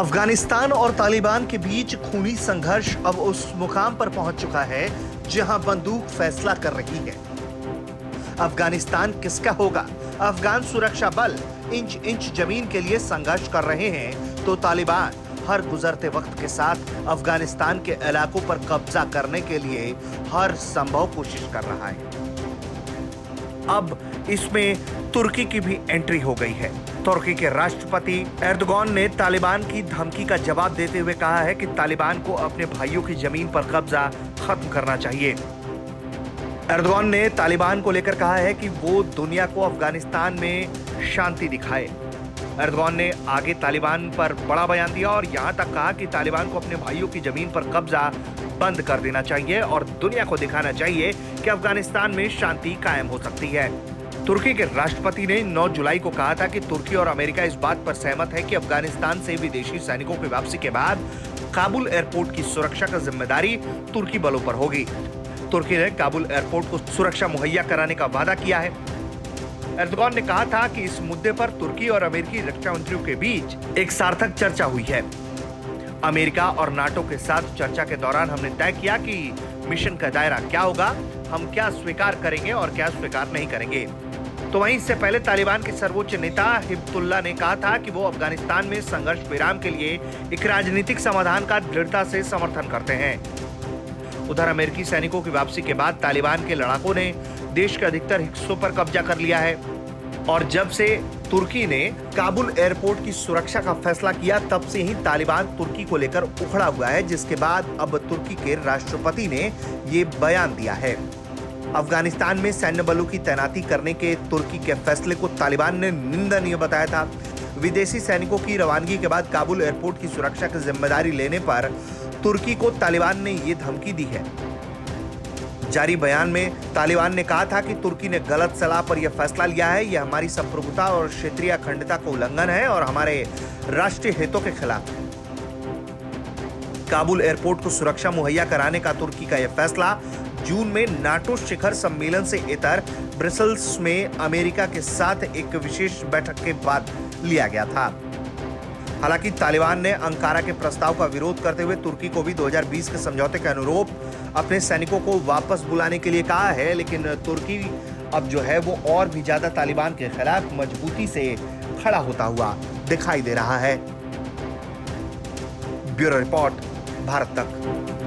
अफगानिस्तान और तालिबान के बीच खूनी संघर्ष अब उस मुकाम पर पहुंच चुका है जहां बंदूक फैसला कर रही है। अफगानिस्तान किसका होगा? अफगान सुरक्षा बल इंच इंच जमीन के लिए संघर्ष कर रहे हैं, तो तालिबान हर गुजरते वक्त के साथ अफगानिस्तान के इलाकों पर कब्जा करने के लिए हर संभव कोशिश कर रहा है। अब इसमें तुर्की की भी एंट्री हो गई है। तुर्की के राष्ट्रपति एर्दोगान ने तालिबान की धमकी का जवाब देते हुए कहा है कि तालिबान को अपने भाइयों की जमीन पर कब्जा खत्म करना चाहिए। एर्दोगान ने तालिबान को लेकर कहा है कि वो दुनिया को अफगानिस्तान में शांति दिखाए। एर्दोगान ने आगे तालिबान पर बड़ा बयान दिया और यहां तक कहा कि तालिबान को अपने भाइयों की जमीन पर कब्जा बंद कर देना चाहिए और दुनिया को दिखाना चाहिए कि अफगानिस्तान में शांति कायम हो सकती है। तुर्की के राष्ट्रपति ने 9 जुलाई को कहा था कि तुर्की और अमेरिका इस बात पर सहमत है कि अफगानिस्तान से विदेशी सैनिकों की वापसी के बाद काबुल एयरपोर्ट की सुरक्षा की जिम्मेदारी तुर्की बलों पर होगी। तुर्की ने काबुल एयरपोर्ट को सुरक्षा मुहैया कराने का वादा किया है। एर्दोगान ने कहा था कि इस मुद्दे पर तुर्की और अमेरिकी रक्षा मंत्रियों के बीच एक सार्थक चर्चा हुई है। अमेरिका और नाटो के साथ चर्चा के दौरान हमने तय किया कि मिशन का दायरा क्या होगा, हम क्या स्वीकार करेंगे और क्या स्वीकार नहीं करेंगे। तो वहीं इससे पहले तालिबान के सर्वोच्च नेता हिब्बतुल्लाह ने कहा था कि वो अफगानिस्तान में संघर्ष विराम के लिए एक राजनीतिक समाधान का दृढ़ता से समर्थन करते हैं। उधर अमेरिकी सैनिकों की वापसी के बाद तालिबान के लड़ाकों ने देश के अधिकतर हिस्सों पर कब्जा कर लिया है और जब से तुर्की ने काबुल एयरपोर्ट की सुरक्षा का फैसला किया तब से ही तालिबान तुर्की को लेकर उखड़ा हुआ है, जिसके बाद अब तुर्की के राष्ट्रपति ने ये बयान दिया है। अफगानिस्तान में सैन्य बलों की तैनाती करने के तुर्की के फैसले को तालिबान ने निंदनीय बताया था। विदेशी सैनिकों की रवानगी के बाद काबुल एयरपोर्ट की सुरक्षा की जिम्मेदारी लेने पर तुर्की को तालिबान ने ये धमकी दी है। जारी बयान में तालिबान ने कहा था कि तुर्की ने गलत सलाह पर यह फैसला लिया है, यह हमारी संप्रभुता और क्षेत्रीय अखंडता का उल्लंघन है और हमारे राष्ट्रीय हितों के खिलाफ है। काबुल एयरपोर्ट को सुरक्षा मुहैया कराने का तुर्की का यह फैसला जून में नाटो शिखर सम्मेलन से इतर ब्रसेल्स में अमेरिका के साथ एक विशेष बैठक के बाद लिया गया था। हालांकि तालिबान ने अंकारा के प्रस्ताव का विरोध करते हुए तुर्की को भी 2020 के समझौते के अनुरूप अपने सैनिकों को वापस बुलाने के लिए कहा है, लेकिन तुर्की अब जो है वो और भी ज्यादा तालिबान के खिलाफ मजबूती से खड़ा होता हुआ दिखाई दे रहा है। ब्यूरो रिपोर्ट, भारत तक।